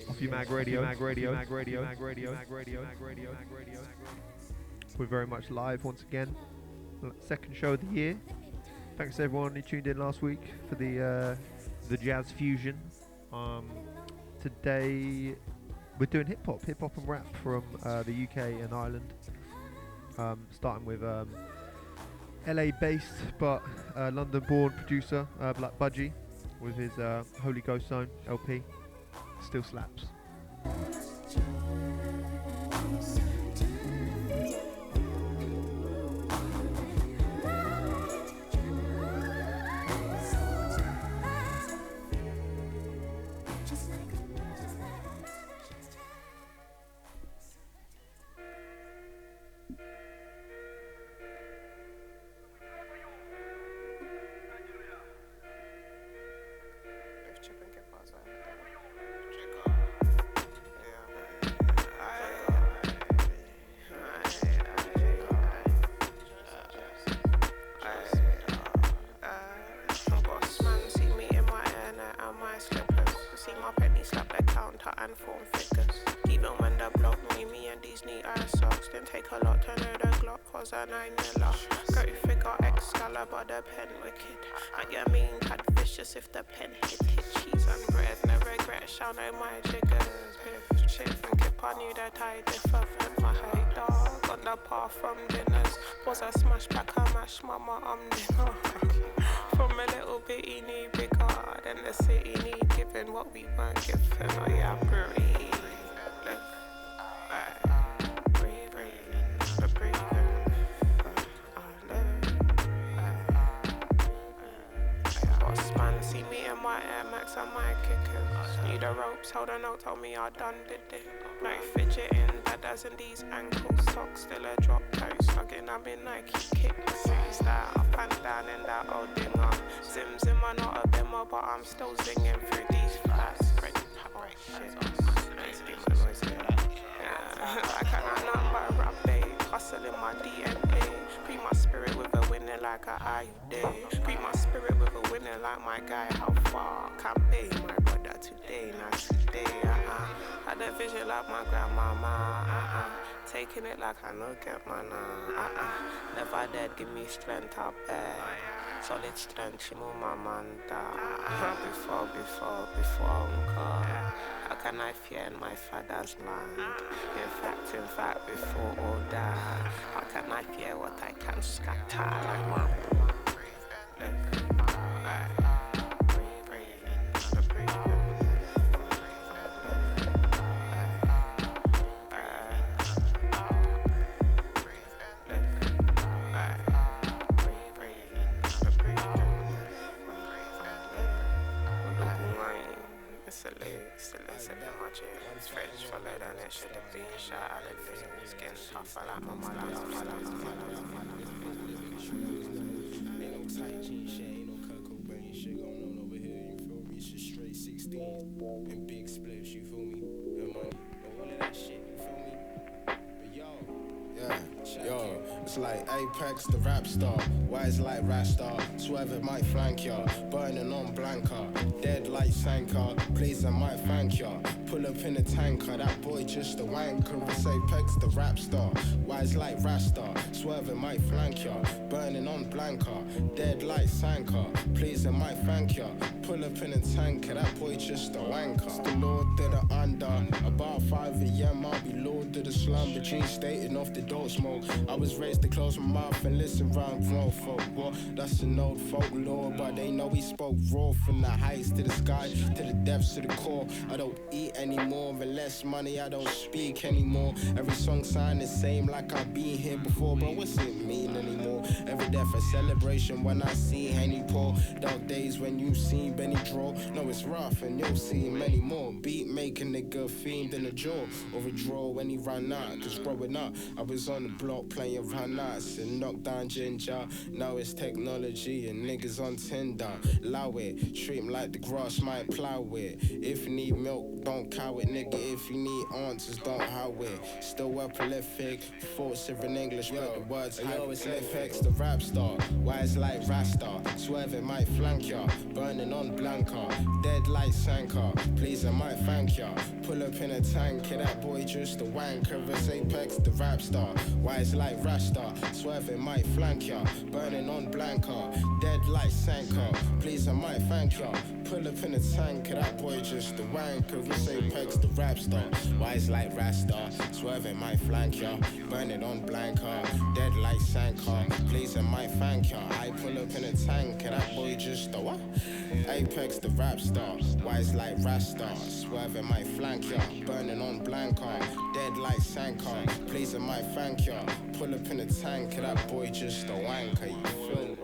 Offie Mag Radio. We're very much live once again. Second show of the year. Thanks to everyone who tuned in last week for the jazz fusion. Today we're doing hip hop and rap from the UK and Ireland. Starting with LA based but London born producer Black Budgie with his Holy Ghost Zone LP. Still slaps. these knee high socks. Didn't take a lot to know the Glock was a 9mm. Go figure Excalibur, the pen wicked. And you mean had vicious if the pen hit cheese and bread. No regret, shall know my jiggers. Biff, chip and kip, I knew that I differ from my height dog. On the path from dinners, was a smash back, I mash mama, I'm dinner. From a little bit, he need bigger than the city need, given what we weren't given. Oh yeah, breathe. Look, breathe, breathe. Boss man, see me in my Air Max, I might kick it. Need the ropes, hold a note, told me I done did it. No fidgeting, that doesn't these ankle socks. Still a drop toe, slugging, I'm in Nike kicks. Is that up and down in that old dinger? Zim zim, I'm not a bimmer, but I'm still zinging through these flats. Oh shit, let's be my noise here. I can't nothing but a rap babe, hustle in my DNA. Breathe my spirit with a winner like a IUD. Breathe my spirit with a winner like my guy, how far can be my brother today, not today. Had a vision like my grandmama, taking it like I know get mana. Never dead, give me strength, I bet. Solid strength, she move my man down. Before uncle. How can I fear in my father's land? In fact, before all that. How can I fear what I can scatter like my Fridge full of that shit that being shot out of things. Getting tough, I like my mother. Ain't no tight jean shit, ain't no Kurt Cobain shit going on over here, you feel me? It's just straight 16 and big spliffs, you feel me? And money, and all of that shit, you feel me? But yo, it's like Apex, the rap star. Wise like Rastar, swerving might flank ya. Burning on Blanca, dead like Sanka. Please, I might thank ya. Pull up in a tanker, that boy just a wanker. It's Apex, the rap star. Wise like Rastar, swerving might flank ya. Burning on Blanca, dead like Sanka. Please, I might thank ya. Pull up in a tanker, that boy just a wanker. It's the Lord to the under. About 5 a.m. I'll be Lord to the slumber. G stating off the dope smoke. I was raised to close my mouth and listen round grown folk. What? That's an old folklore, but they know we spoke raw from the heights to the sky, to the depths to the core. I don't eat anymore, with less money I don't speak anymore. Every song sound the same like I've been here before, but what's it mean anymore? Every death a celebration when I see Henny pour. Dark days when you seen Benny draw. No, it's rough and you'll see many more. Beat making nigga fiend in a jaw, or a draw when he ran out. Cause growing up, I was on the block playing run nuts and knock down ginger. Now it's technology and niggas on Tinder. Allow it, treat 'em like the grass might plow it. If you need milk, don't cow it, nigga. If you need answers, don't how it. Still well prolific, thoughts are in English, but the words how it's Apex, the rap star. Wise like Rastar, swerving might flank ya. Burning on Blanca, dead like Sanka. Please, I might thank ya. Pull up in a tanker, that boy just a wanker. It's Apex, the rap star. Wise like Rastar, swerving might flank ya. Burning on Blanca, dead like Sanka. Please, I might thank ya. Pull up in a tanker, that boy just a wanker. It's Apex, the rap star. Wise like Rastar, swerving might flank ya. Burning on Blanca, dead like Sanka. Please, I might thank ya. I pull up in a tanker, that boy just a what? Apex, the rap star. Wise like Rastar, swerving might flank ya. Burning on Blanca, dead like Sanka. Please, I might thank ya. Pull up in a tanker, that boy just a wanker. You feel me?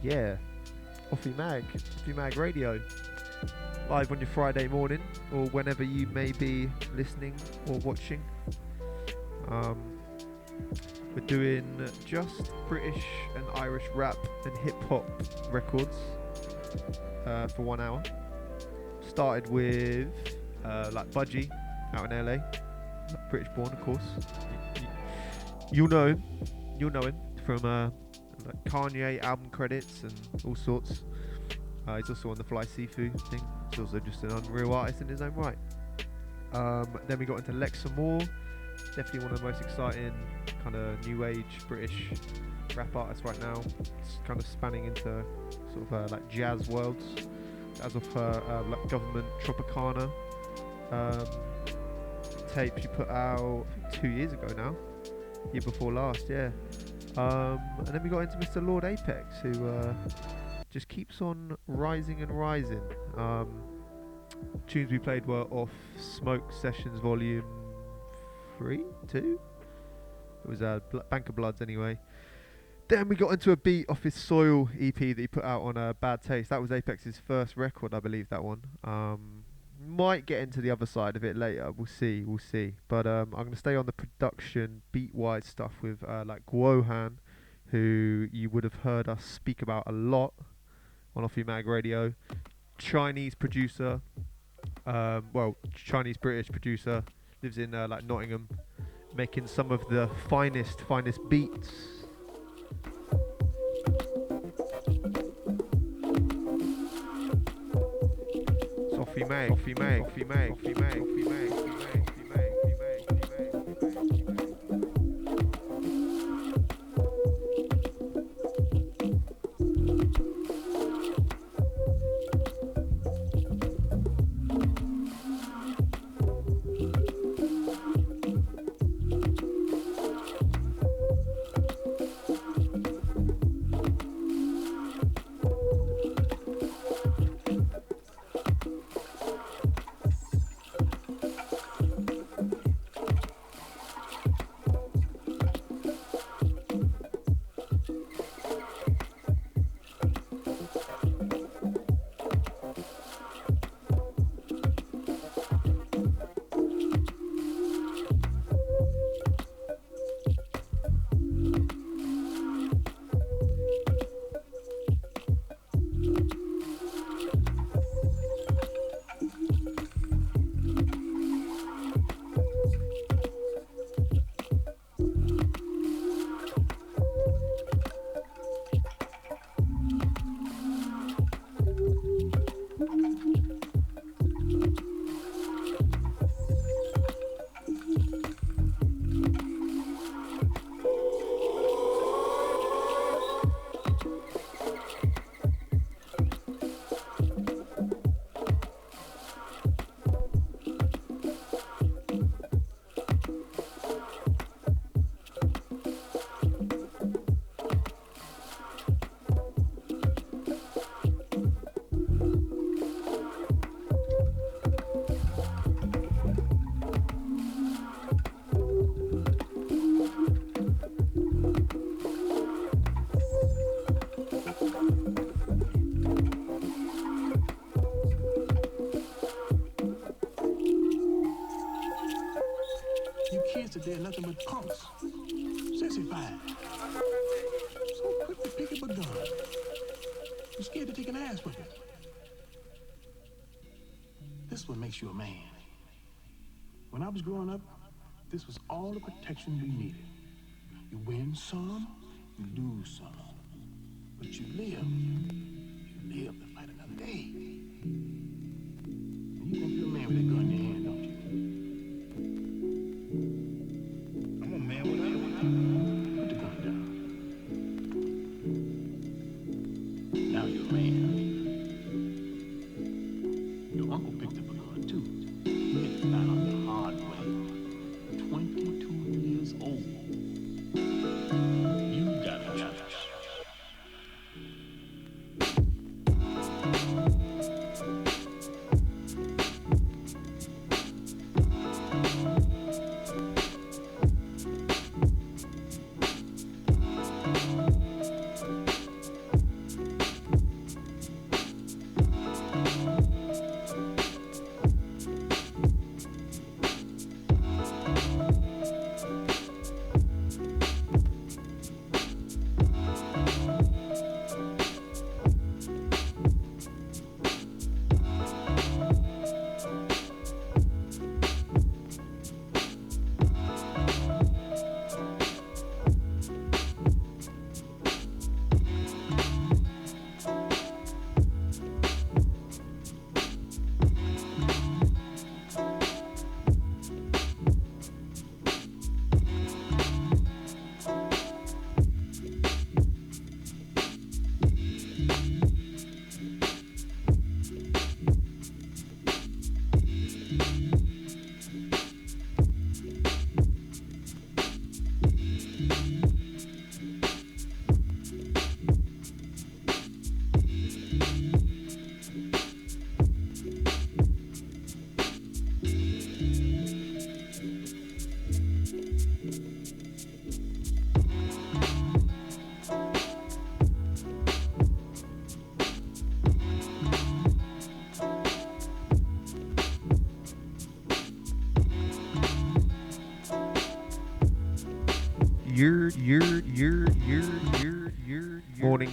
Yeah, Offie Mag Radio, live on your Friday morning or whenever you may be listening or watching. We're doing just British and Irish rap and hip hop records for 1 hour. Started with like Budgie out in LA, British born, of course. You'll know him from like Kanye album credits and all sorts. He's also on the Fly Seafood thing. He's also just an unreal artist in his own right. Then we got into Lex Amor, definitely one of the most exciting kind of new age British rap artists right now. It's kind of spanning into sort of like jazz worlds, as of her like Government Tropicana tape she put out I think 2 years ago now, year before last, yeah. And then we got into Mr. Lord Apex, who just keeps on rising and rising. Tunes we played were off Smoke Sessions Volume 2? It was Bank of Bloods anyway. Then we got into a beat off his Soil EP that he put out on Bad Taste. That was Apex's first record, I believe, that one. Might get into the other side of it later. We'll see. But I'm going to stay on the production, beat-wise stuff with like Guohan, who you would have heard us speak about a lot on Offie Mag Radio. Chinese producer, Chinese-British producer, lives in like Nottingham, making some of the finest beats. Offie Mag. that they're nothing but punks. Sissified. So quick to pick up a gun. You're scared to take an ass with it. This is what makes you a man. When I was growing up, this was all the protection we needed. You win some, you lose some. But you live. You live to fight another day. And you think you're a man with that gun in your hand, don't you? I'm a man with that gun. Put the gun down. Now you're a man. Your uncle picked up a gun too. He found out the hard way. 22 years old. You got a choice.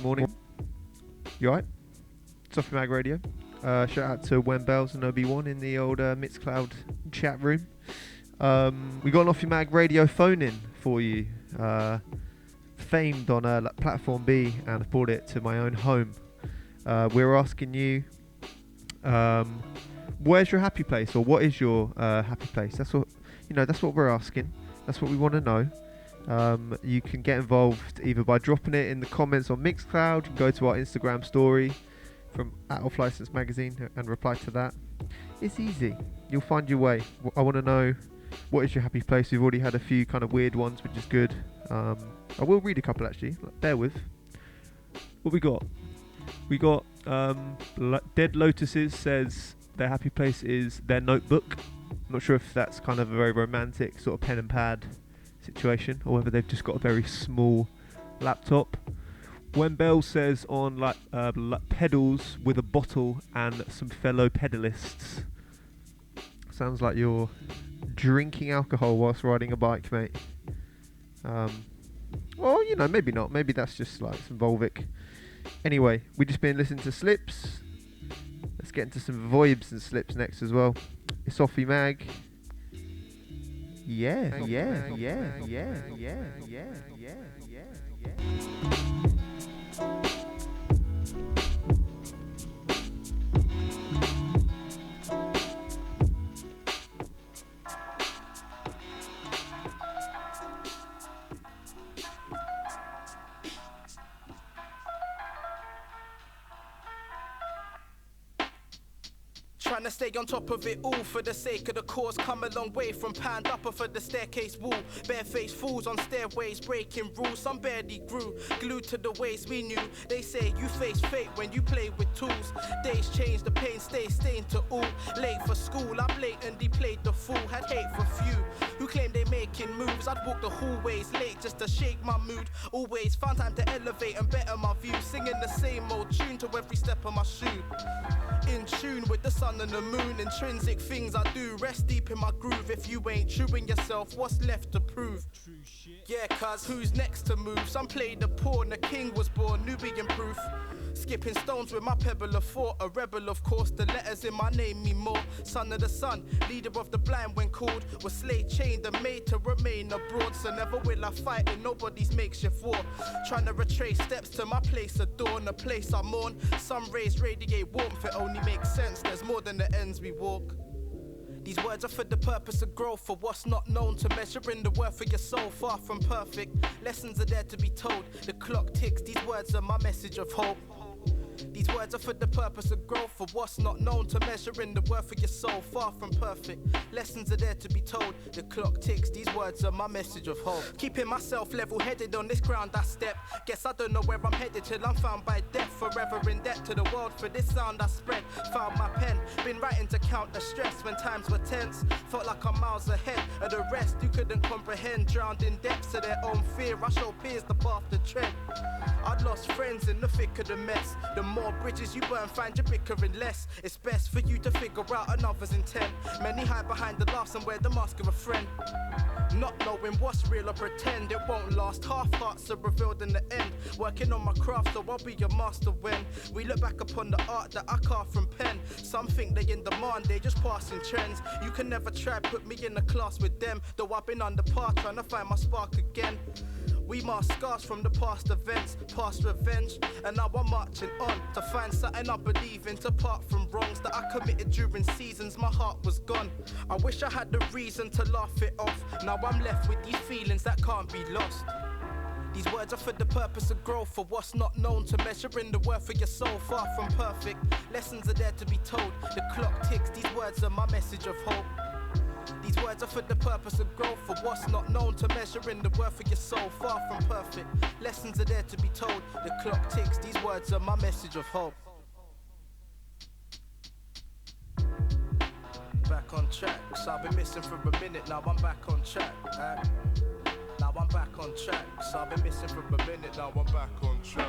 Morning. You alright? It's Offie Mag Radio. Shout out to Wen Bells and Obi-Wan in the old Mixcloud chat room. We got an Offie Mag Radio phone in for you. Famed on Platform B, and I brought it to my own home. We're asking you, where's your happy place, or what is your happy place? That's what we're asking. That's what we want to know. You can get involved either by dropping it in the comments on Mixcloud. You can go to our Instagram story from @OffLicense Magazine and reply to that. It's easy. You'll find your way. I want to know, what is your happy place? We've already had a few kind of weird ones, which is good. I will read a couple actually. Bear with. What we got? We got Dead Lotuses says their happy place is their notebook. I'm not sure if that's kind of a very romantic sort of pen and pad situation, or whether they've just got a very small laptop. When Bell says on like pedals with a bottle and some fellow pedalists. Sounds like you're drinking alcohol whilst riding a bike, mate. Well, maybe not. Maybe that's just like some Volvic. Anyway, we just been listening to Slips. Let's get into some Voibs and Slips next as well. It's Offie Mag. Yeah. Trying to stay on top of it all for the sake of the cause. Come a long way from panned upper for the staircase wall. Barefaced fools on stairways breaking rules. Some barely grew, glued to the ways we knew. They say you face fate when you play with tools. Days change, the pain stays stained to all. Late for school, I blatantly played the fool. Had hate for few who claim they making moves. I'd walk the hallways late just to shake my mood. Always found time to elevate and better my view. Singing the same old tune to every step of my shoe. In tune with the sun sun and the moon, intrinsic things I do. Rest deep in my groove. If you ain't true in yourself, what's left to prove? Yeah, cuz who's next to move? Some played the pawn, the king was born, Nubian proof. Skipping stones with my pebble of thought. A rebel, of course, the letters in my name mean more. Son of the sun, leader of the blind when called. Was slave chained and made to remain abroad. So never will I fight in nobody's makeshift war. Trying to retrace steps to my place of dawn. A place I mourn. Sun rays radiate warmth, it only makes sense. There's more than the ends we walk. These words are for the purpose of growth, for what's not known, to measuring the worth of your soul, far from perfect. Lessons are there to be told, the clock ticks, these words are my message of hope. These words are for the purpose of growth, for what's not known, to measuring the worth of your soul, far from perfect. Lessons are there to be told, the clock ticks, these words are my message of hope. Keeping myself level-headed on this ground I step. Guess I don't know where I'm headed till I'm found by death. Forever in debt to the world for this sound I spread. Found my pen, been writing to counter stress when times were tense. Felt like I'm miles ahead of the rest who couldn't comprehend. Drowned in depths of their own fear, I show peers the path to tread. I'd lost friends in the thick of the mess. The more bridges you burn, find you bickering less. It's best for you to figure out another's intent. Many hide behind the laughs and wear the mask of a friend. Not knowing what's real or pretend, it won't last. Half hearts are revealed in the end. Working on my craft, so I'll be your master when we look back upon the art that I carved from pen. Some think they in demand, they just passing trends. You can never try put me in a class with them, though I've been under par trying to find my spark again. We mask scars from the past events, past revenge, and now I'm marching on to find something I believe in, to part from wrongs that I committed during seasons my heart was gone. I wish I had the reason to laugh it off. Now I'm left with these feelings that can't be lost. These words are for the purpose of growth, for what's not known, to measuring the worth of your soul, far from perfect. Lessons are there to be told, the clock ticks, these words are my message of hope. These words are for the purpose of growth, for what's not known, to measuring the worth of your soul, far from perfect. Lessons are there to be told, the clock ticks, these words are my message of hope. Back on track, so I've been missing for a minute, now I'm back on track. Now I'm back on track, so I've been missing for a minute, now I'm back on track.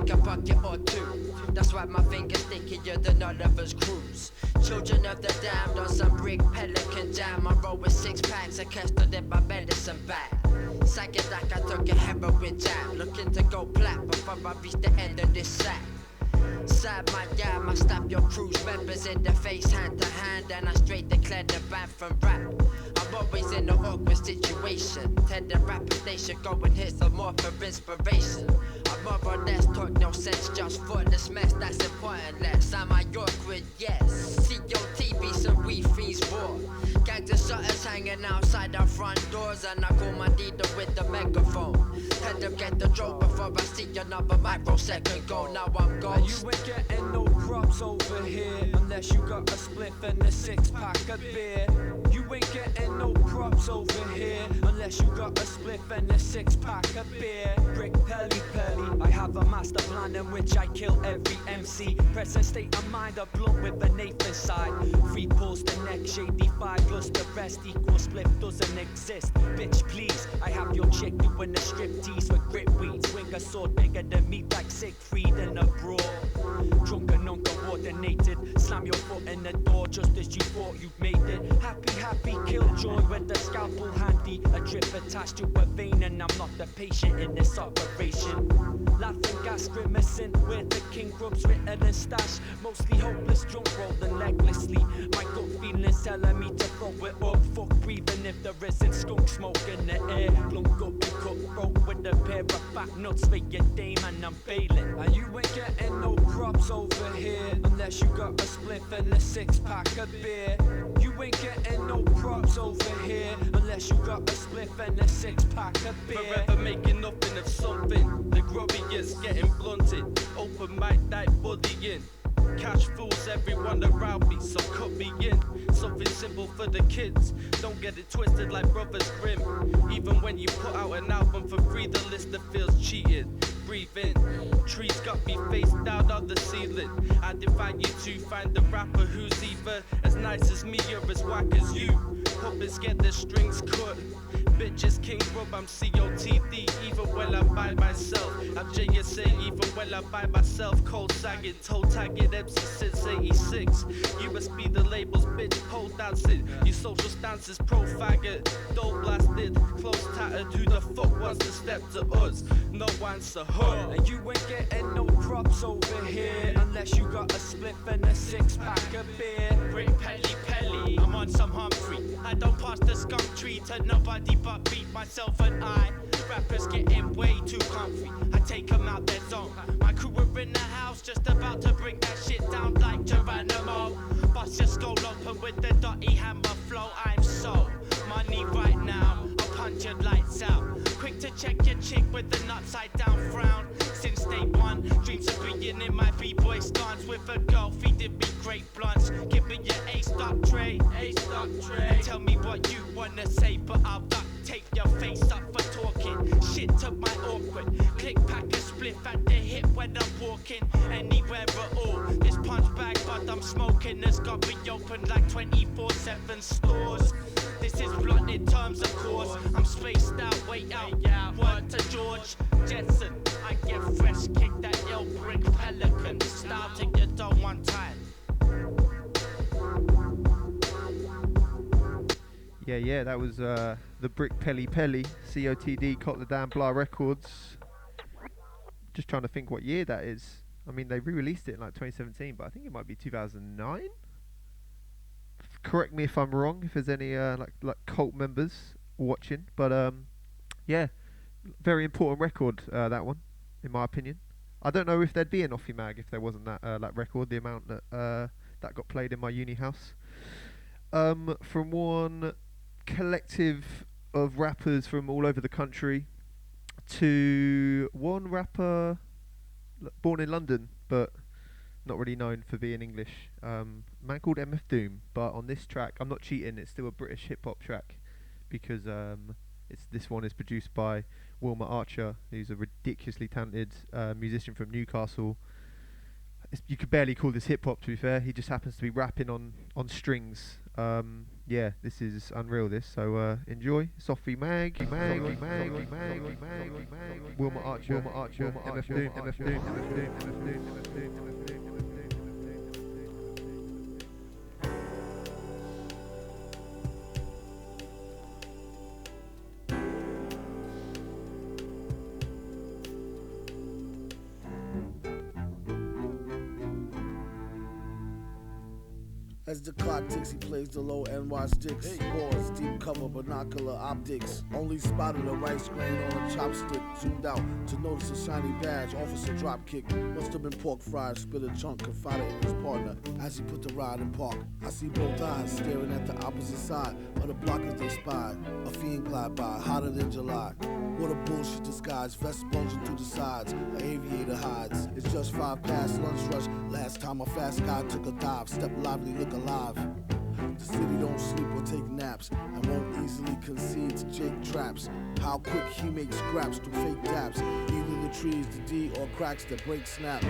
A bucket or two. That's why my fingers stickier than all of us crews. Children of the damned on some brick pelican jam. I roll with 6 packs of custard in my medicine bag. Sagging like I took a heroin jab. Looking to go plat before I reach the end of this sack. Side my yam, I stop your crew's members in the face, hand to hand, and I straight declare the ban from rap. I'm always in an awkward situation. Tell the rappers they should go and hit some more for inspiration. I'm more or less talk no sense, just for this mess, that's important less. Am I awkward? Yes. COTB, some we fiends raw. Gangs of shutters hanging outside our front doors, and I call my leader with the megaphone. Tell them get the joke before I see another microsecond go. Now I'm gone. You ain't getting no props over here unless you got a spliff and a 6-pack of beer. You ain't getting no props over here unless you got a spliff and a 6-pack of beer. Brick pelly pelly, I have a master plan in which I kill every MC. Present state of mind, a blunt with an eighth inside. 3 pulls the neck, shady 5 plus the rest equals spliff doesn't exist. Bitch please, I have your chick doing a strip tease with grip weed. Swing a sword bigger than me like Siegfried in a brawl. Drunk and uncoordinated, slam your foot in the door just as you thought you'd made it. Happy killjoy with the scalpel handy, a drip attached to a vein, and I'm not the patient in this operation. Laughing gas grimacing where the king grubs written and stash. Mostly hopeless, drunk rolling leglessly. My gut feelings telling me to throw it up. Fuck breathing if there isn't skunk smoke in the air. Blunk up and cutthroat with a pair of fat nuts for your dame, and I'm bailing. And you ain't getting no props over here unless you got a spliff and a 6-pack of beer. You ain't getting no props over here unless you got a spliff and a 6-pack of beer. Forever making nothing of something. The grubbiest getting blunted. Open mic night bullying. Cash fools everyone around me, so cut me in. Something simple for the kids. Don't get it twisted like Brothers Grimm. Even when you put out an album for free, the listener feels cheated. breathe in. Trees got me face down on the ceiling. I defy you to find a rapper who's either as nice as me or as whack as you. Puppets get their strings cut. Bitches King Rub, I'm COTD, even when I'm by myself. I'm JSA, even when I'm by myself. Cold sagging, toe tagging, MC since 86. You must be the labels, bitch, pole dancing. Your social stance is pro faggot. Dope blasted, close tattered. Who the fuck wants to step to us? No answer, huh? And you ain't getting no props over here unless you got a spliff and a 6-pack of beer. Brick Pelly Pelly, I'm on some Humphrey. I don't pass the skunk tree to nobody but beat myself and I. Rappers getting way too comfy. I take them out their zone. My crew were in the house just about to bring that shit down like Geronimo. Bust your skull open with the dotty hammer flow. I'm so money right now. I'll punch your lights out. Quick to check your chick with an upside down frown. Since day one, dreams of being in my b-boy stance with a girl feeding me great blunts. Give me your A-stock tray, A-stock tray. And tell me what you wanna say, but I'll duct tape your face up for talking. Shit to my awkward. Click pack a spliff at the hip when I'm walking. Anywhere at all. This punch bag, but I'm smoking. Has got me open like 24/7 stores. This is blunt in terms, of course. I'm spaced out, wait out. Word to George Jetson. I get fresh, kick that ill brick pelican. Style to your dome one time. Yeah, that was the Brick Pelly Pelly, COTD, Cop the Damn Blah Records. Just trying to think what year that is. I mean, they re-released it in like 2017, but I think it might be 2009. Correct me if I'm wrong, if there's any like cult members watching, but yeah, very important record, that one, in my opinion. I don't know if there'd be an Offie Mag if there wasn't that record, the amount that that got played in my uni house. From one collective of rappers from all over the country to one rapper born in London but not really known for being English, man called MF Doom. But on this track, I'm not cheating, it's still a British hip hop track because this one is produced by Wilma Archer, who's a ridiculously talented musician from Newcastle. You could barely call this hip hop, to be fair. He just happens to be rapping on strings. Yeah, this is unreal. This, so enjoy. It's Offie Mag, Wilma Archer, MF Doom. As the clock ticks, he plays the low and watch dicks. Pause, deep cover, binocular optics. Only spotted a rice grain on a chopstick. Zoomed out to notice a shiny badge. Officer drop kick. Must have been pork fried. Spit a chunk, confided in his partner as he put the ride in park. I see both eyes staring at the opposite side of the block as they spied. A fiend glide by, hotter than July. What a bullshit disguise. Vest bulging through the sides. An aviator hides. It's just 5 past lunch rush. Last time a fast guy took a dive. Step lively, look alive. The city don't sleep or take naps and won't easily concede to Jake traps. How quick he makes scraps through fake daps. Either the trees, the D, or cracks that break snap.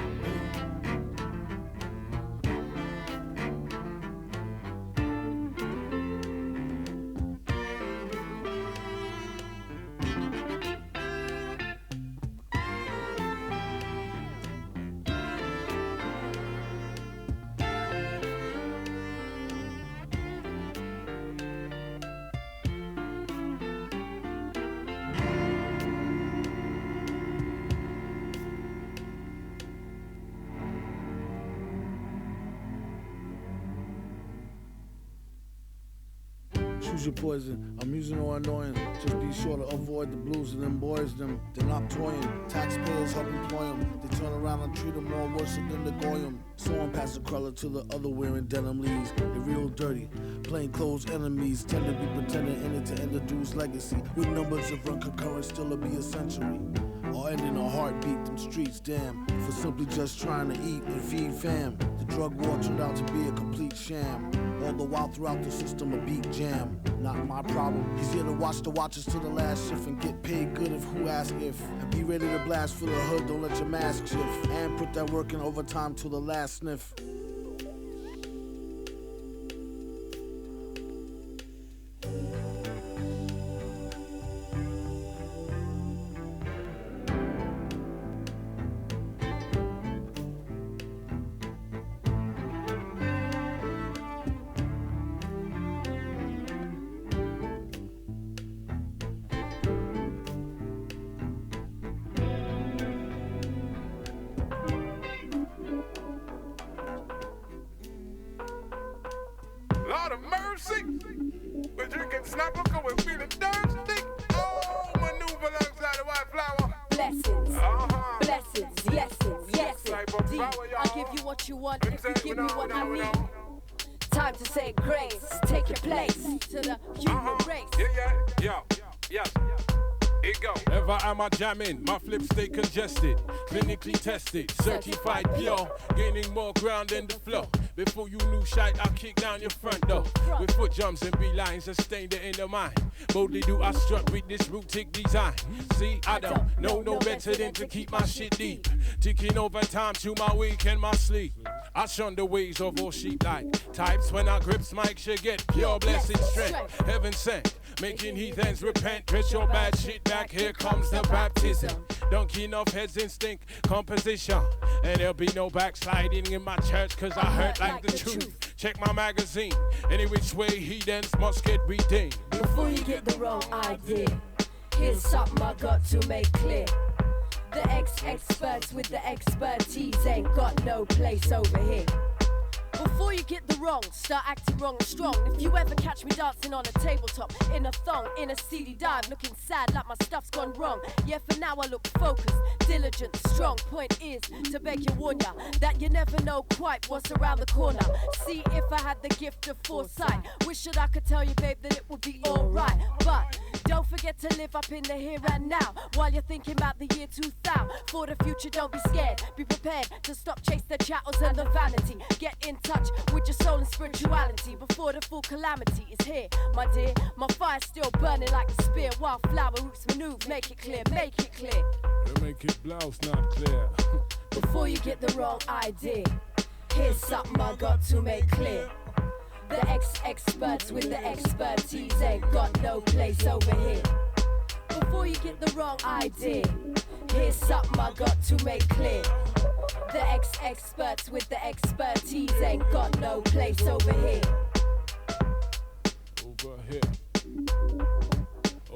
Choose your poison, amusing or annoying. Just be sure to avoid the blues of them boys. They're not toying. Taxpayers help employ them. They turn around and treat them more worse than the goyim. So on past the cruller to the other wearing denim leaves. They're real dirty. Plain clothes enemies tend to be pretending in it to end the dude's legacy. With numbers of run concurrent, still it'll be a century. or ending a heartbeat. Them streets, damn, for simply just trying to eat and feed fam. The drug war turned out to be a complete sham. All the while throughout the system a beat jam. Not my problem. He's here to watch the watches to the last shift and get paid good if who ask if. And be ready to blast for the hood, don't let your mask shift. And put that work in overtime till the last sniff. Lord of mercy, we're drinking snapper, going feeling thirsty. Oh, maneuver alongside the white flower. Blessings, blessings, yesins, yesins. D, I'll give you what you want if you give me what I need. Time to say grace, take your place to the human race. Yeah. It go. Ever am I jamming, my flips stay congested, clinically tested, certified pure, gaining more ground than the flow. Before you knew shite, I kick down your front door. With foot jumps and beelines, sustained it in the mind. Boldly do I strut with this rootic design. See, I don't know no better than to keep my shit deep. Ticking over time to my wake and my sleep. I shun the ways of all sheep-like types. When I grips mics, you get pure blessed strength. Heaven sent, making heathens repent. Get your bad shit back, here comes the baptism. Donkey enough heads instinct, composition. And there'll be no backsliding in my church, cause I heard like the truth. Check my magazine, any which way heathens must get redeemed. Before you get the wrong idea, here's something I got to make clear. The ex-experts with the expertise ain't got no place over here. Before you get the wrong, start acting wrong and strong. If you ever catch me dancing on a tabletop, in a thong, in a CD dive, looking sad like my stuff's gone wrong. Yeah, for now I look focused, diligent, strong. Point is to beg you warn ya that you never know quite what's around the corner. See, if I had the gift of foresight, wish that I could tell you, babe, that it would be alright. But don't forget to live up in the here and now while you're thinking about the year 2000. For the future, don't be scared. Be prepared to stop chase the chattels and the vanity. Get in touch with your soul and spirituality before the full calamity is here, my dear. My fire's still burning like a spear. Wildflower, Roots Manuva, make it clear, make it clear. You make it blouse not clear. Before you get the wrong idea, here's something I got to make clear. The ex-experts with the expertise ain't got no place over here. Before you get the wrong idea, here's something I got to make clear. The ex-experts with the expertise ain't got no place over here. Over here.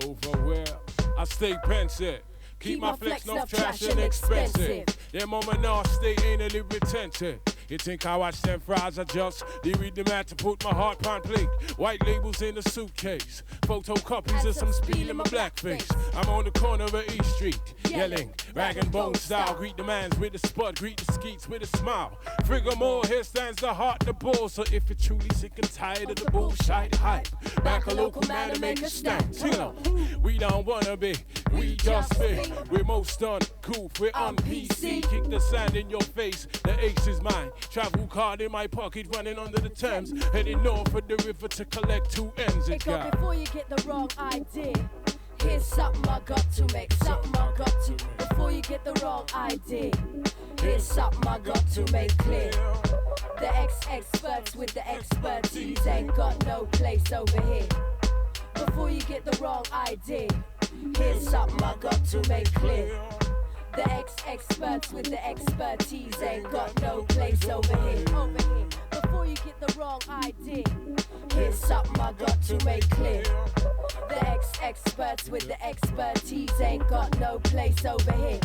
Over where? I stay pensive. Keep my flex no trash and expensive. Them mama now stay anally retentive. You think I watch them fries? I just read the mat to put my heart on plate. White labels in a suitcase, photocopies of some spiel in my blackface. I'm on the corner of East Street, yelling, rag and bone style. Greet the mans with a spud, greet the skeets with a smile. Frigga here stands the heart, the bull. So if you're truly sick and tired of the bullshit hype, back a local man and make a stand. You know, we don't wanna be, we just be. We're most uncouth, we're on PC. Kick the sand in your face, the ace is mine. Travel card in my pocket, running under the Thames. Heading north of the river to collect 2 ends. It got before you get the wrong idea. Here's something I got to make, something I got to. Before you get the wrong idea, here's something I got to make clear. The ex-experts with the expertise ain't got no place over here. Before you get the wrong idea, here's something I got to make clear. The ex-experts with the expertise ain't got no place over here. Before you get the wrong idea, here's something I got to make clear. The ex-experts with the expertise ain't got no place over here.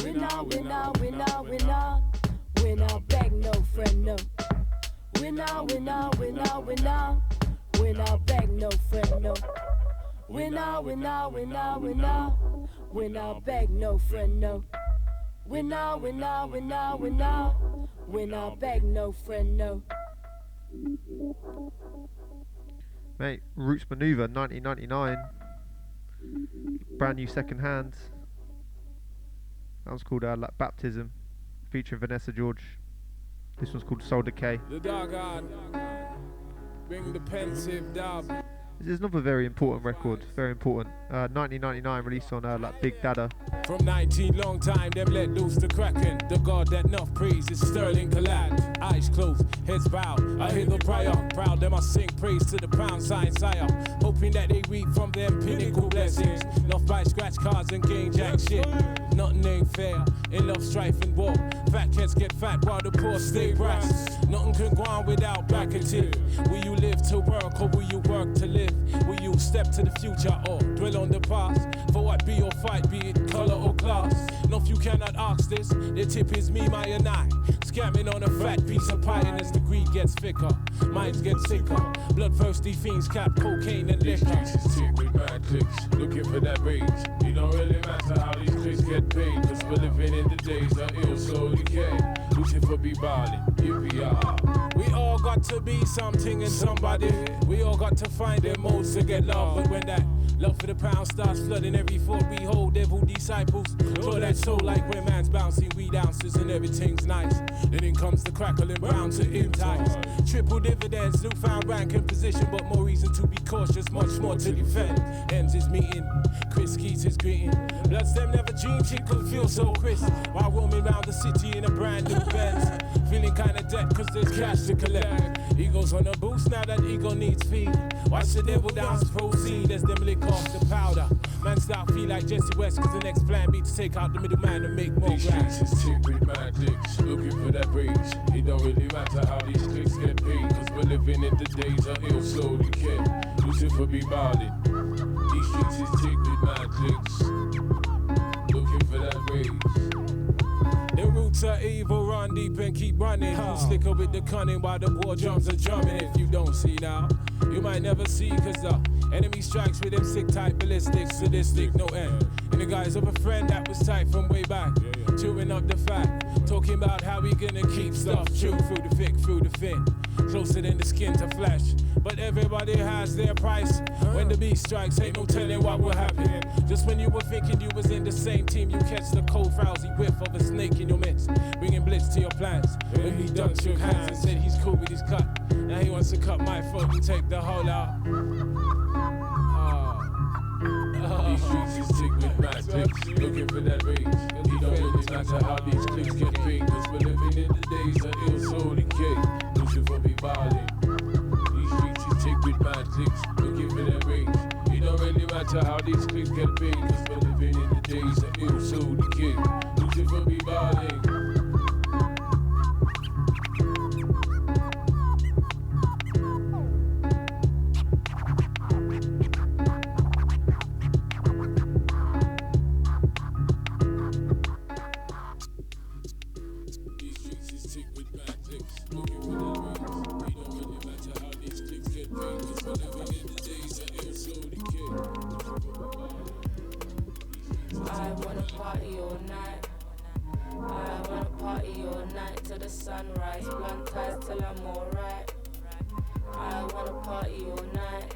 We not beg no friend, no. We not beg no friend, no. We not beg no friend, no. We not beg no friend, no. Mate, Roots Manuva, 1999. Brand new second hand. That was called like Baptism, featuring Vanessa George. This one's called Soul Decay. The dog on. Bring the pensive dub. This is another very important record, very important. 1999 released on like Big Dada. From 19 long time, them let loose the kraken. The god that enough praise is Sterling Collad. Eyes closed, heads bowed. I hear the prayer. Proud them I sing praise to the pound sign sire. Hoping that they reap from them pinnacle blessings. Enough by scratch cards and gain jack shit. Nothing ain't fair in love, strife and war. Fat cats get fat while the poor stay brass. Nothing can go on without back and tip. Will you live to work or will you work to live? Will you step to the future or dwell on the past? For what be your fight, be it color or class? No, if you cannot ask this, the tip is me, my and I. Scamming on a fat piece of pie, and as the greed gets thicker, minds get sicker. Bloodthirsty fiends cap cocaine and liquor. These streets is tick with mad clicks, looking for that rage. It don't really matter how these clicks get paid, cause we're living in the days of ill slow decay. Lucifer be ballin', yippee-yah. We all got to be something and somebody. We all got to find their modes to get love. But when that love for the pound starts flooding every thought we hold, devil disciples for that soul like when man's bouncing weed ounces and everything's nice. Then in comes the crackling brown to entice. Triple dividends, newfound rank and position, but more reason to be cautious, much more to defend. Ends is meeting, Chris Keats is greeting. Bloods them never dreamed she could feel so crisp while roaming around the city in a brand new Benz. Feeling kinda dead cause there's cash to collect. Ego's on a boost now that ego needs feed. Watch the devil dance proceed as them lick off the powder. Man start feel like Jesse West cause the next plan be to take out the middleman and make more these grass. These streets is tick with mad clicks, looking for that rage. It don't really matter how these clicks get paid, cause we're living in the days of ill slow decay. Lucifer be ballin'. These streets is tick with mad clicks, looking for that rage. The roots are evil, run deep and keep running. Who's slicker with the cunning while the war drums are drumming? If you don't see now, you might never see, cause the enemy strikes with them sick type ballistic, sadistic, no end. In the guise of a friend that was tight from way back, chewing up the fat, talking about how we gonna keep stuff true through the thick, through the thin, closer than the skin to flesh. But everybody has their price. When the beast strikes, ain't no telling what will happen. Just when you were thinking you was in the same team, you catch the cold, frowsy whiff of a snake in your midst, bringing blitz to your plans. When he done shook hands and said he's cool with his cut, now he wants to cut my foot and take the whole out. These streets is tick with mad clicks, looking for that rage. It don't really matter how these clicks get paid, cause we're living in the days of ill soul decay. Lucifer be ballin'. These streets is tick with mad clicks, looking for that rage. It don't really matter how these clicks get paid, cause we're living in the days of ill soul decay. Lucifer be ballin'. Sunrise, blunt ties till I'm alright. I wanna party all night.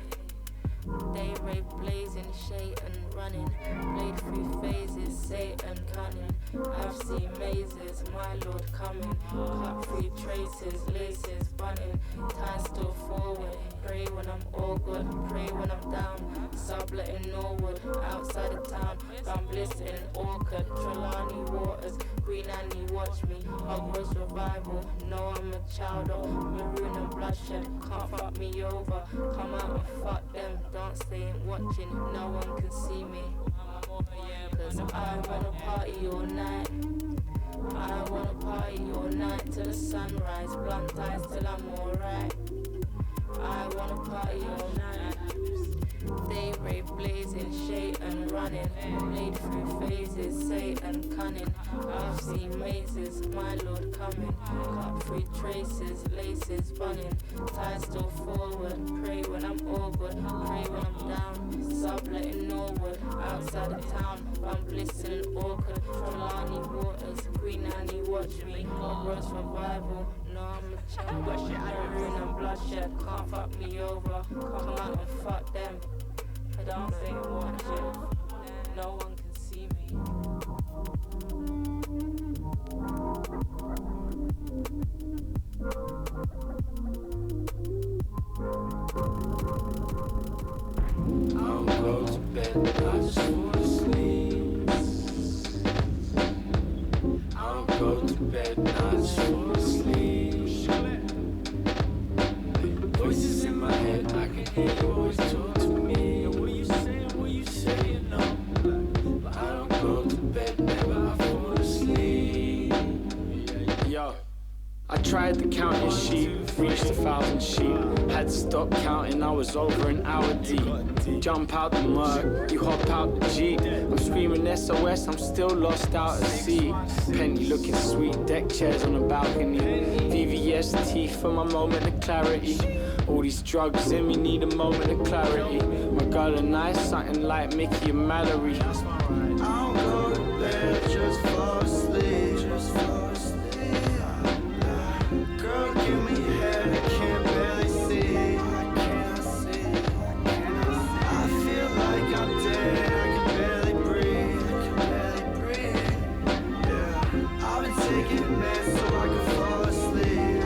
Day rave blazing, shade and running. Played through phases, Satan cunning. I've seen mazes, my lord coming. Cut through traces, laces bunning. Time still forward. Pray when I'm all good, pray when I'm down. Subletting Norwood, outside of town. Gun bliss in Orchard, Trelawney Waters. Green Annie, watch me. Hogwarts revival. Know I'm a child of maroon and bloodshed. Can't fuck me over. Come out and fuck them. Don't stay and watching. No one can see me. Cause I wanna party all night. I wanna party all night till the sunrise. Blunt ties till I'm alright. I wanna party all night. Day rave blazing, shade and running. Played through phases, Satan cunning. I've seen mazes, my Lord coming. Cut through traces, laces bunning. Tie still forward, pray when I'm awkward, pray when I'm down. Subletting Norwood, outside of town. I'm blissing awkward. Trelawney waters, Queen Annie watch me. Rose survival, no I'm a child. Ruin and bloodshed, can't fuck me over. Come out and fuck them. I don't think watch it. No one can see me. I don't go to bed, I just fall asleep. I don't go to bed, I just fall asleep. Voices in my head, I can hear you always talk to me. What you saying, no. But I don't go to bed, never, I fall asleep. Yo, I tried the counting sheet, reached 1,000 sheep. Had to stop counting, I was over an hour deep. Jump out the mud, you hop out the Jeep. I'm screaming SOS, I'm still lost out at sea. Penny looking sweet, deck chairs on a balcony. VVS teeth for my moment of clarity. All these drugs in me need a moment of clarity. My girl and I, something like Mickey and Mallory. I don't go to bed, just fall asleep. Girl, give me head, I can't barely see. I feel like I'm dead, I can barely breathe. Yeah. I've been taking meds so I can fall asleep.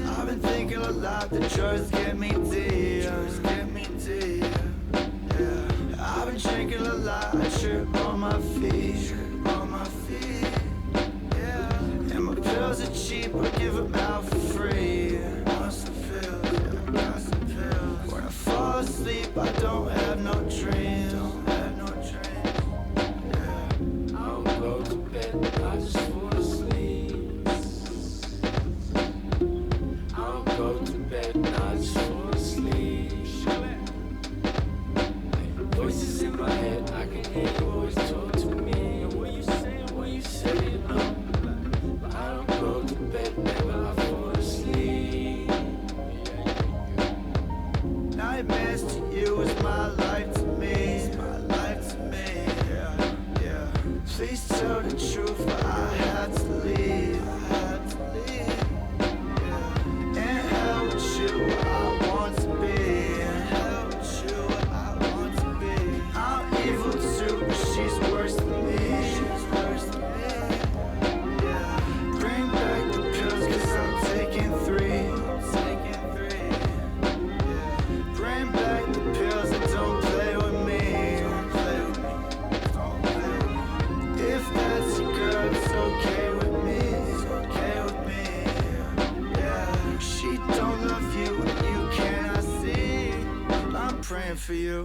I've been thinking a lot, the drugs get me deep. Yeah. I've been drinking a lot, I trip on my feet. Yeah. And my pills are cheap, I give them out for free. When I fall asleep, I don't have no dreams. Yeah. I don't go to bed, I just fall asleep. I don't go to bed, I just fall asleep. Voices in my head, I can hear you always talk to me. What you saying, no. But I don't go to bed, never, I fall asleep. Nightmares to you is my life to me. Yeah. Please tell the truth, but I had to leave. Yeah. And hell with you, I want to be. I'm evil too, but she's worse than me. Yeah. Bring back the pills, cause I'm taking 3. Yeah. Bring back the pills and don't play with me. If that's your girl, it's okay with me. Yeah. She don't love you and you cannot see. I'm praying for you.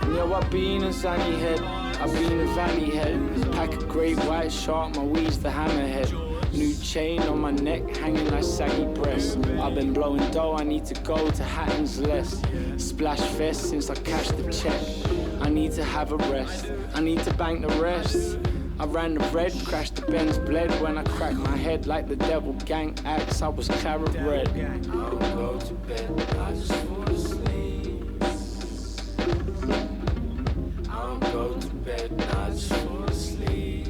Yo, I've been a zanny head, I've been a valley head. Pack a great white shark, my weed's the hammerhead. New chain on my neck, hanging like saggy breasts. I've been blowing dough, I need to go to Hatton's less. Splash fest since I cashed the check. I need to have a rest, I need to bank the rest. I ran the red, crashed the Benz, bled when I cracked my head like the devil gang acts. I was claret red. I don't go to bed, I just fall asleep. I don't go to bed, I just fall asleep.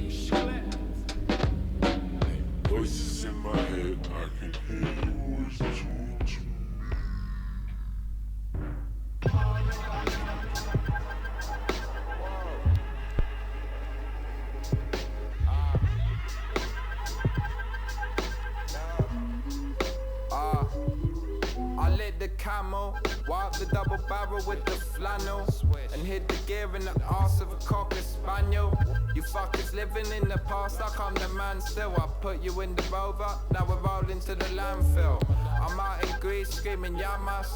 Voices in my head, I can hear you always talk to me. I lit the camo, wiped the double barrel with the flannel, and hit the gear in the arse of a cocker spaniel. You fuckers living in the past, like I'm the man still. I put you in the Rover, now we're rolling to the landfill. I'm out in Greece screaming Yamas.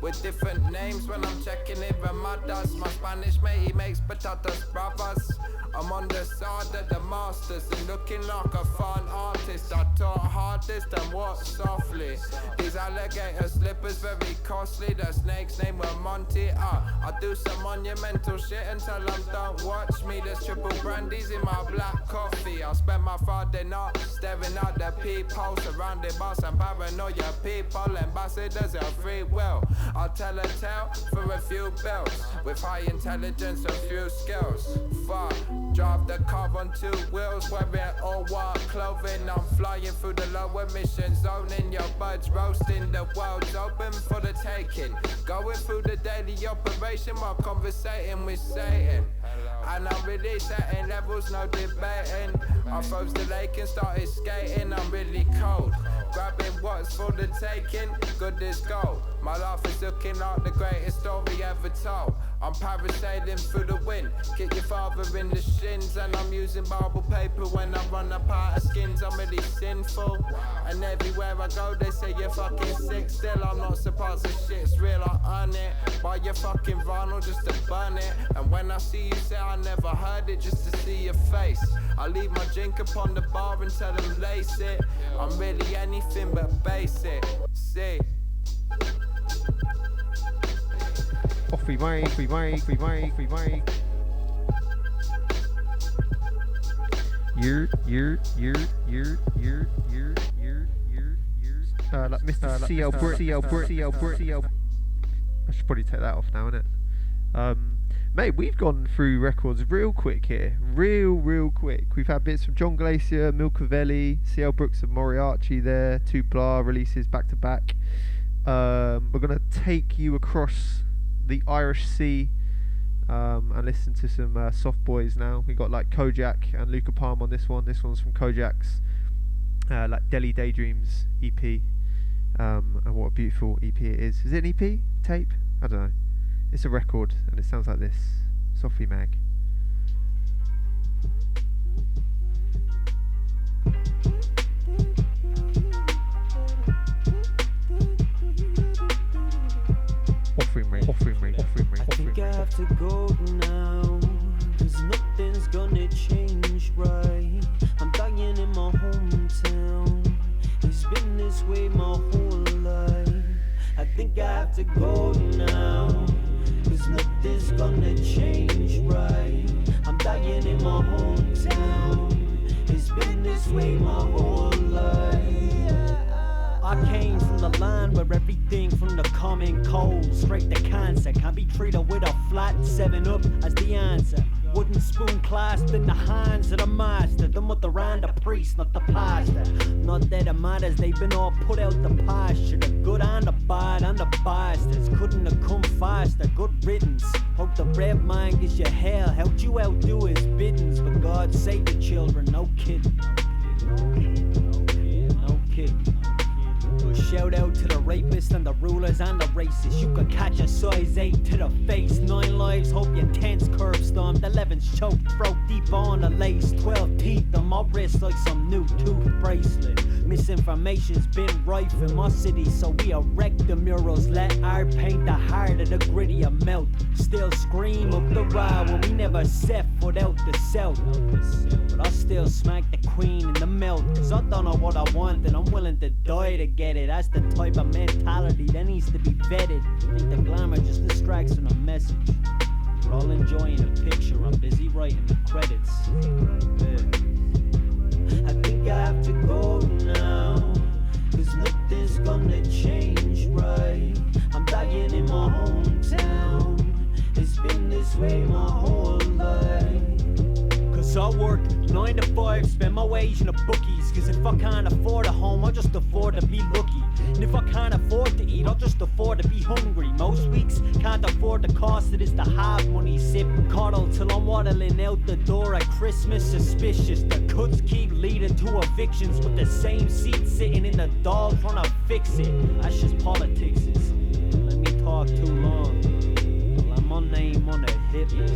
with different names when I'm checking in Ramadas. My Spanish mate, he makes patatas bravas. I'm on the side of the masters and looking like a fun artist. I taught hardest and walk softly. These alligator slippers very costly. The snake's name was Monty. I do some monumental shit until I'm don't watch me. There's triple brandies in my black coffee. I spend my Friday night staring at the peephole, surrounded by some paranoia people. Ambassadors of free will. I'll tell a tale for a few bells with high intelligence and few skills. Fuck. Drive the car on 2 wheels, wearing all white clothing. I'm flying through the low emission zone in your buds roasting. The world's open for the taking. Going through the daily operation while conversating with Satan. And I'm really setting levels, no debating. I froze the lake and started skating. I'm really cold. Grabbing what's for the taking, good as gold. My life is looking like the greatest story ever told. I'm parasailing through the wind, kick your father in the shins. And I'm using Bible paper when I run up out of skins. I'm really sinful, and everywhere I go they say you're fucking sick. Still I'm not surprised the shit's real, I earn it. Buy your fucking vinyl just to burn it. And when I see you say I never heard it, just to see your face, I leave my drink upon the bar and tell them lace it. I'm really anything but basic, see. Offie Mag, Offie Mag, Offie Mag, Offie Mag. Like Mr. CL Brick, CL Brick, CL Brick, CL. I should probably take that off now, innit? Mate, we've gone through records real quick here. Real quick. We've had bits from John Glacier, Milcavelli, CL Brooks and Moriarty there. 2 Blah releases back to back. We're going to take you across the Irish Sea and listen to some soft boys now. We got like Kojak and Luca Palm on this one. This one's from Kojak's like Delhi Daydreams EP. And what a beautiful EP it is. Is it an EP? Tape? I don't know. It's a record and it sounds like this. Offie Mag. Offie Mag, Offie Mag, Offie Mag. I think I have to go now, 'cause nothing's gonna change, right? I'm dying in my hometown. It's been this way my whole life. I think I have to go now, 'cause nothing's gonna change, right? I'm dying in my hometown. It's been this way my whole life. I came from the land where everything from the common cold straight to cancer can be treated with a flat 7-up as the answer. Wooden spoon clasped in the hands of the master. The mother and the priest, not the pastor. Not that it matters, they've been all put out the pasture. The good and the bad and the bastards couldn't have come faster. Good riddance. Hope the red man gives you hell. How'd you outdo his biddings? But God save the children, no kidding. No kidding. A shout out to the rapists and the rulers and the racists. You could catch a size 8 to the face. 9 lives, hope your tense curb stomped. 11's choked, throat deep on the lace. 12 teeth on my wrist like some new tooth bracelet. Misinformation's been rife in my city, so we erect the murals. Let art paint the heart of the grittier melt. Still scream up the ride when we never set foot out the south. But I still smack the queen in the melt, 'cause I don't know what I want and I'm willing to die to get it. That's the type of mentality that needs to be vetted. I think the glamour just distracts from the message. We're all enjoying the picture, I'm busy writing the credits. I think I have to go now, 'cause nothing's gonna change, right? I'm dying in my hometown. It's been this way my whole life. 'Cause I work 9 to 5, spend my wage in the bookies. 'Cause if I can't afford a home, I'll just afford to be lucky. And if I can't afford to eat, I'll just afford to be hungry. Most weeks can't afford the cost it is to have money. Sip coddle till I'm waddling out the door at Christmas. Suspicious, the cuts keep leading to evictions, with the same seat sitting in the doll trying to fix it. That's just politics. Let me talk too long. Well, I'm my name on the hit list.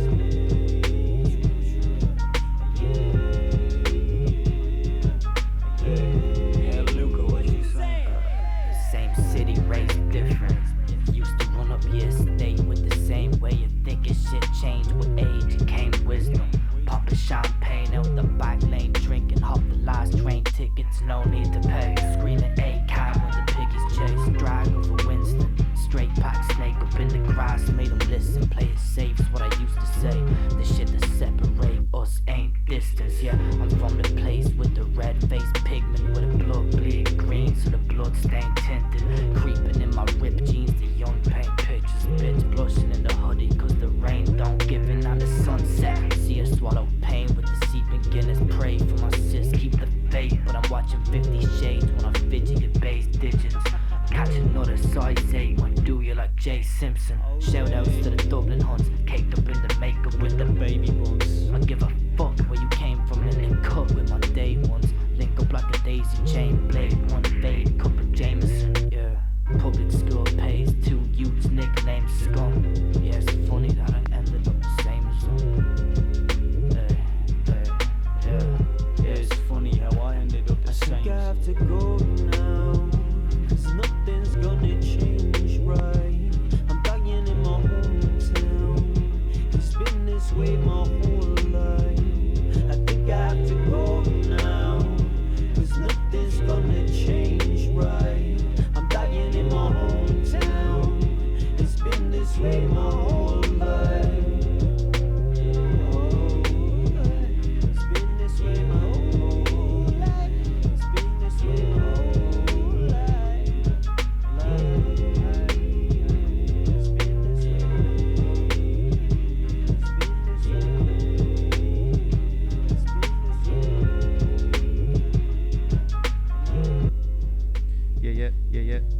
Yeah, Luca, what you saying? Same city, race difference. Used to run J. Simpson. Shout outs to the Dublin Hunts, caked up in the makeup with the baby buns. I give a fuck where you came from and link up with my day ones. Link up like a daisy chain, blade one fade, cup of Jameson. Yeah, public school pays 2 youths nicknamed scum. Yeah, it's funny that I ended up the same as them. Yeah, it's funny how I ended up the same. I think I have to go now, 'cause nothing's gonna change right. I'm dying in my hometown. It's been this way my whole life. I think I have to go now, 'cause nothing's gonna change right. I'm dying in my hometown. It's been this way my whole life. It's been this way my whole life. It's been this way my whole life. It's been this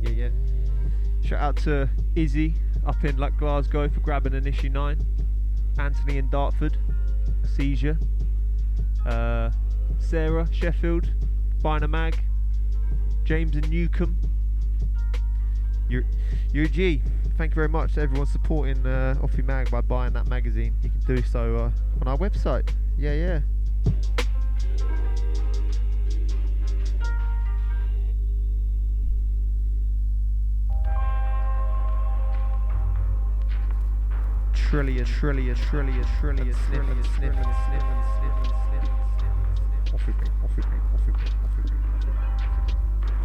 Yeah. Shout out to Izzy up in like Glasgow for grabbing an issue 9. Anthony in Dartford, a seizure. Sarah Sheffield, buying a mag. James in Newcombe. You're a G. Thank you very much to everyone supporting Offie Mag by buying that magazine. You can do so on our website. Yeah. Trillion.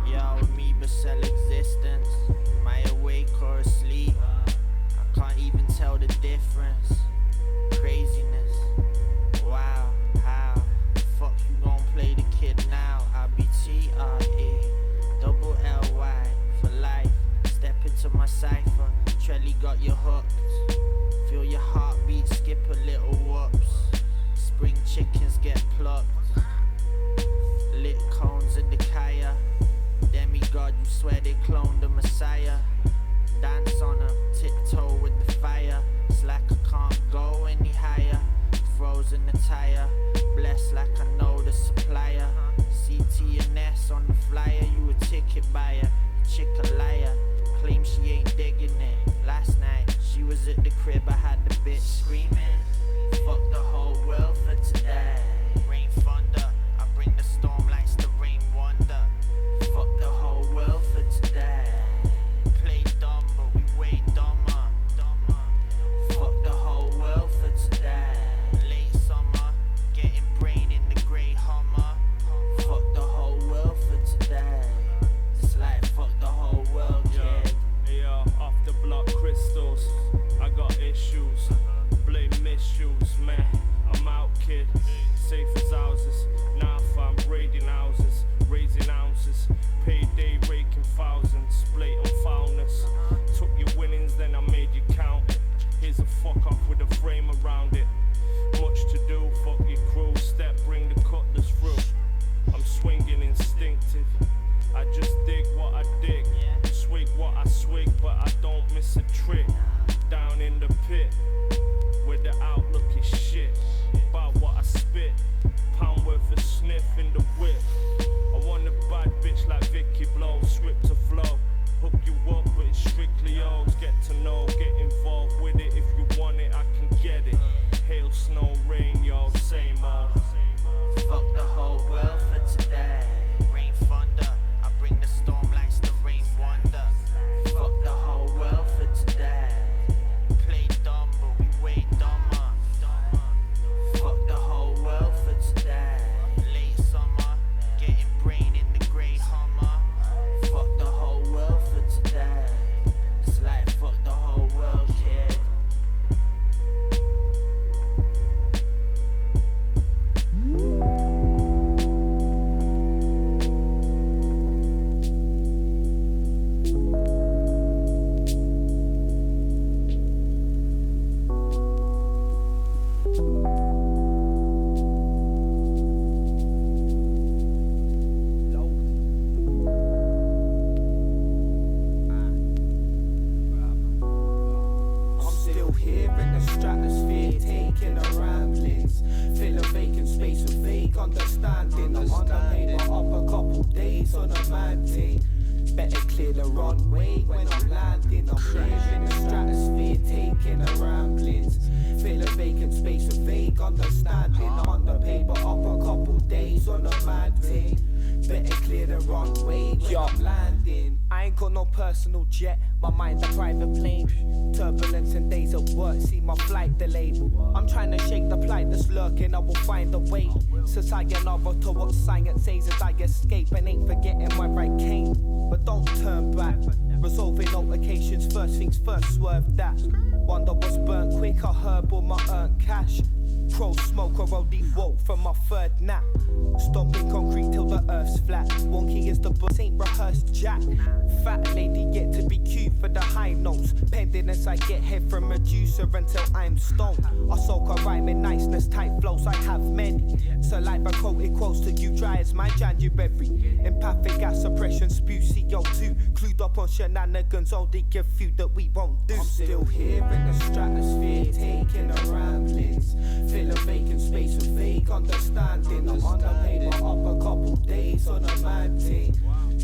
Yo, amoeba-cell existence. Am I awake or asleep? I can't even tell the difference. Craziness. Wow, how the fuck you gon' play the kid now? I'll be T-R-E, double L-Y for life. Step into my cipher. Trelly got you hooked. Feel your heartbeat skip a little whoops. Spring chickens get plucked. Lit cones in the kaya. Demigod, you swear they cloned the Messiah. Dance on them, tiptoe with the fire. It's like I can't go any higher. Frozen the tire, blessed like I know the supplier. CT and S on the flyer, you a ticket buyer. Chick a liar, claim she ain't digging it. Last night, she was at the crib, I had the bitch screaming. Fuck the whole world for today. Rain thunder, I bring the storm lights to rain wonder. Fuck the whole world for today. Play dumb, but we way dumber. Fuck the whole world for today. Late summer, getting brain in the grey Hummer. Fuck the whole world for today. It's like fuck the whole world. stratosphere, taking a ramblings. Fill a vacant space with vague understanding. I'm on the paper up a couple days on a mad thing. Better clear the runway when I'm landing. I'm clearing the stratosphere, taking a ramblings. Fill a vacant space with vague understanding. I'm on the paper up a couple days on a mad thing. Better clear the runway when I'm landing. I ain't got no personal jet, my mind's a private plane. Turbulence and days of work, see my flight delayed. I'm trying to shake the plight that's lurking, I will find a way. Society another to what science says as I escape. And ain't forgetting where I came, but don't turn back. Resolving altercations, first things first, swerve that. Wonder what's burnt quick, I herb or my earned cash. Pro smoker, roadie woke from my third nap. Stomping concrete till the earth's flat. Wonky is the book, ain't rehearsed jack. Fat lady yet to be cute for the high notes. Pending as I get head from a juicer until I'm stoned. I soak a rhyme in niceness, tight flows, I have many. Saliva coated quotes to you dry as my January. Empathic gas suppression, spew CO2. Clued up on shenanigans, only a few that we won't do. I'm still here in the stratosphere, taking a ramblings. Fill a vacant space with vague understanding. I'm on the paper up a couple days on a mad thing.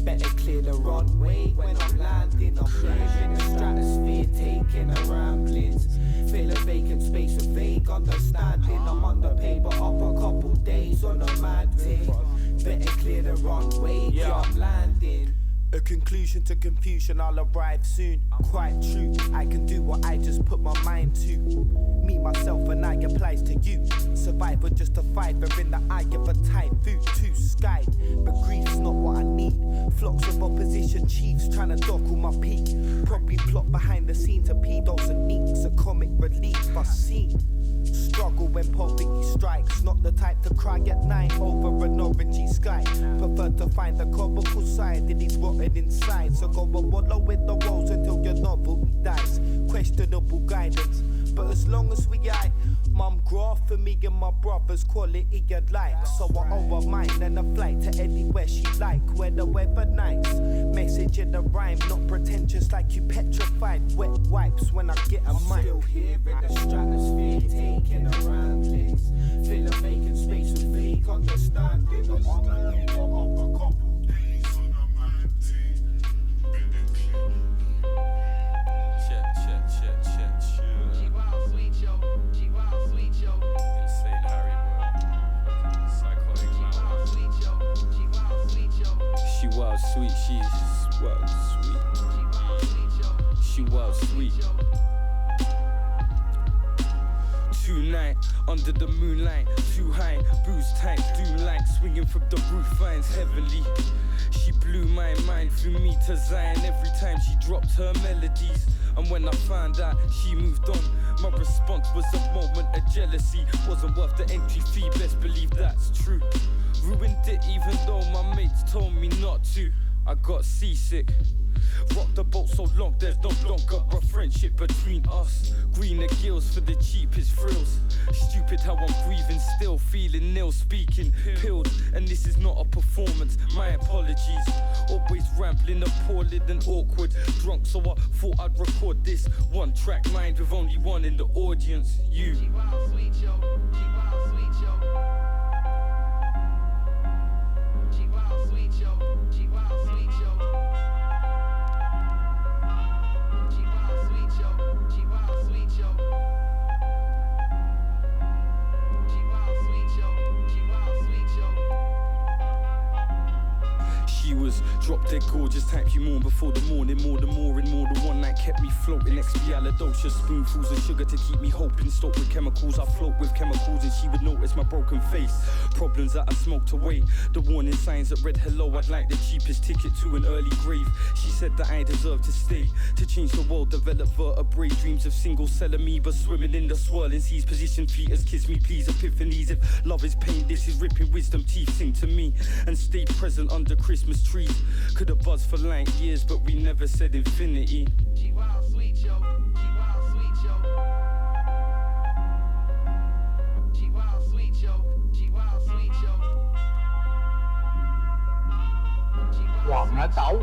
Better clear the runway when I'm landing. I'm clearing the stratosphere, taking a ramblings. Fill a vacant space with vague understanding. I'm on the paper up a couple days on a mad thing. Better clear the runway when I'm landing. A conclusion to confusion, I'll arrive soon. Quite true, I can do what I just put my mind to. Me, myself, and I applies to you. Survivor just a fiver in the eye of a typhoon. Too skied, but grief's not what I need. Flocks of opposition chiefs trying to dockle my peak. Probably plot behind the scenes of pedos and neeks. A comic relief I've seen. Struggle when poverty strikes. Not the type to cry at night over an orangey sky. Prefer to find the comical side that he's rotted inside. So go and wallow in the woes until your novelty dies. Questionable guidance, but as long as we eye, mum graph for me and my brother's quality of life. So I owe a mind and a flight to anywhere she like, where the weather nice. Message in the rhyme, not pretentious like you petrified. Wet wipes when I get a mic. Still here in the stratosphere, taking a ramblings. Fill a vacant space with vague understanding. I'm on the paper up a couple days on a mad thing. Check. Sweet yo. Insane Harry, bro. Psychotic clown. She was sweet, she's well sweet. She was sweet. Tonight, under the moonlight, too high, bruised tight, doom like swinging from the roof vines heavily. She blew my mind, flew me to Zion every time she dropped her melodies. And when I found out she moved on, my response was a moment of jealousy. Wasn't worth the entry fee, best believe that's true. Ruined it even though my mates told me not to. I got seasick. Rock the boat so long there's no longer a friendship between us. Greener gills for the cheapest thrills. Stupid how I'm breathing still, feeling nil, speaking pilled. And this is not a performance, my apologies. Always rambling, appalling and awkward. Drunk so I thought I'd record this one track mind with only one in the audience, you. Drop dead gorgeous type you mourn before the morning. More than the one night kept me floating. Expialidocious spoonfuls of sugar to keep me hoping. Stoked with chemicals, I float with chemicals. And she would notice my broken face. Problems that I smoked away. The warning signs that read hello, I'd like the cheapest ticket to an early grave. She said that I deserve to stay. To change the world, develop vertebrae. Dreams of single cell amoeba swimming in the swirling seas. Position feet as kiss me please, epiphanies. If love is pain, this is ripping wisdom teeth. Sing to me and stay present under Christmas trees. Could have buzzed for like years, but we never said infinity. She wild sweet yo, she wild sweet yo. She wild sweet yo, she wild sweet yo. Quảng Á Tấu.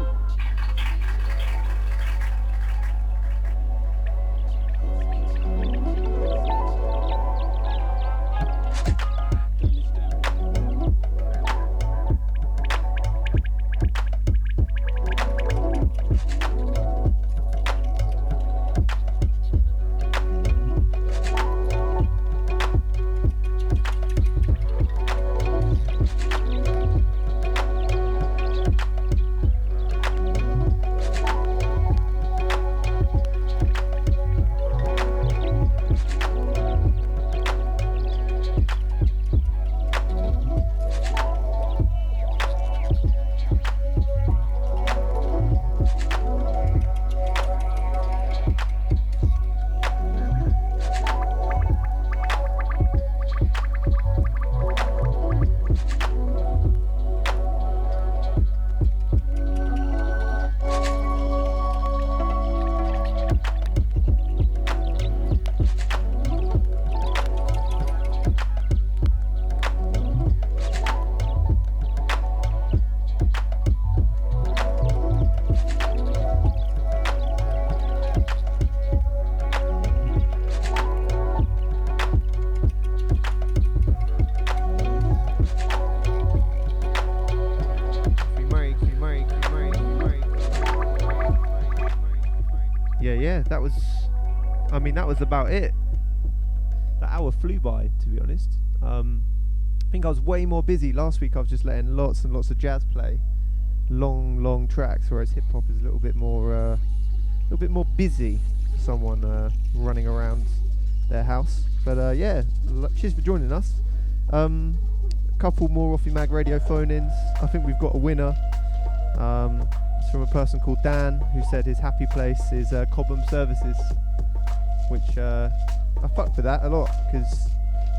was about it. The hour flew by, to be honest. I think I was way more busy last week. I was just letting lots and lots of jazz play, long tracks, whereas hip hop is a little bit more busy for someone running around their house. But yeah, cheers for joining us. A couple more Offie Mag Radio phone-ins. I think we've got a winner. It's from a person called Dan, who said his happy place is Cobham Services, which I fuck with that a lot, because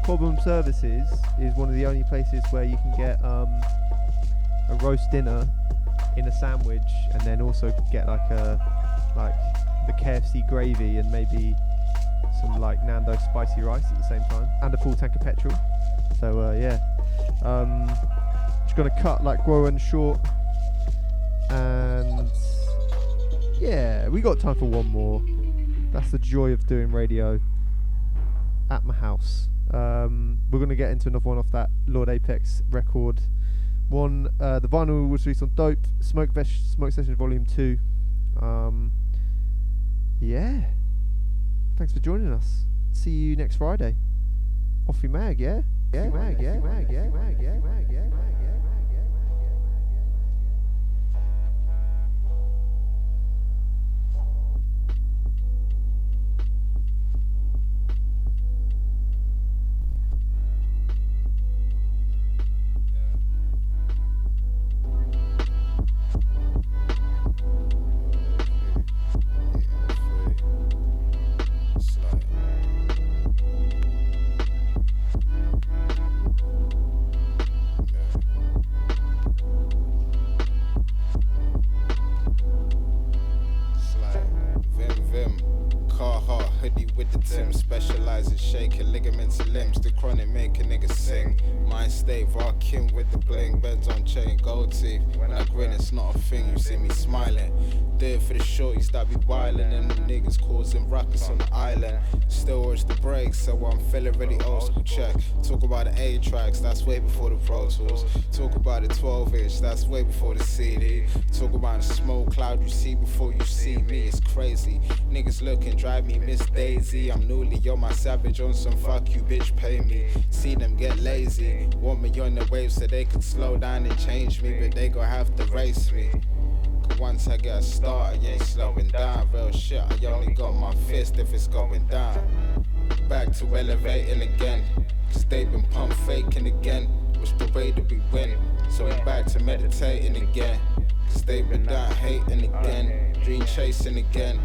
Cobham Services is one of the only places where you can get a roast dinner in a sandwich, and then also get like the KFC gravy and maybe some like Nando's spicy rice at the same time, and a full tank of petrol. So yeah, just gonna cut like growing short, and yeah, we got time for one more. That's the joy of doing radio at my house. We're gonna get into another one off that Lord Apex record. One, the vinyl was released on Dope, Smoke Sessions Volume 2. Yeah. Thanks for joining us. See you next Friday. Offie Mag, yeah? Yeah, Mag, yeah, Mag, yeah, Mag, yeah, Mag, yeah, Mag, yeah. Specializing, shaking ligaments and limbs. The chronic make a nigga sing. Mind state, rocking with the bling. Beds on chain, gold teeth. When I grin, it's not a thing. You see me smiling. Do it for the shorties that be wildin', and the niggas causing ruckus on the island. Still watch the breaks, so I'm feeling really old school. Check. Talk about the A tracks, that's way before the Pro Tools. Talk about the 12-inch, that's way before the CD. Talk about the smoke cloud you see before you see me. It's crazy. Niggas looking, drive me Miss Daisy. I'm newly, you're my savage on some fuck you, bitch, pay me. See them get lazy. Want me on the wave so they could slow down and change me, but they gon' have to race me. Once I get a start, I ain't slowing down. Real shit, I only got my fist if it's going down. Back to elevating again, cause they been pump faking again. Which the way that we win, so we back to meditating again. Cause they been down hating again, dream chasing again.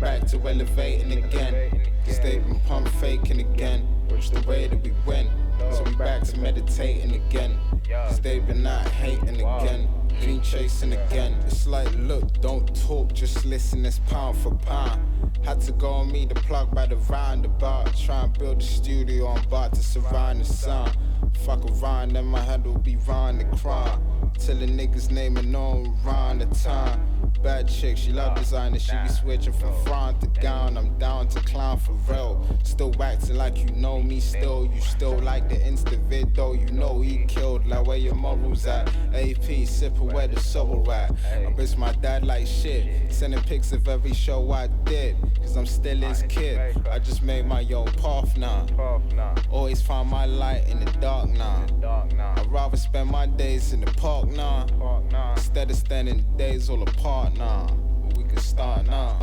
Back to elevating again, cause they been pump faking again. Which the way that we win, so we back to meditating again. Cause they been out hating again, dream chasing again. It's like, look, don't talk, just listen, it's pound for pound. Had to go on me the plug by the roundabout. Try and build a studio on bar to surround the sound. Fuck around, then my head will be round the crowd. Till the niggas name and known round the time. Bad chick, she love designer, she be switching from front to gown. I'm down to clown for real. Still acting like you know me still. You still like the Insta vid though, you know he killed. Like where your morals at? AP, sippin' where the soul at. I miss my dad like shit. Sending pics of every show I did. Cause I'm still his kid. I just made my own path now. Always find my light in the dark now. I'd rather spend my days in the park now. Instead of spending days all apart now. We can start now.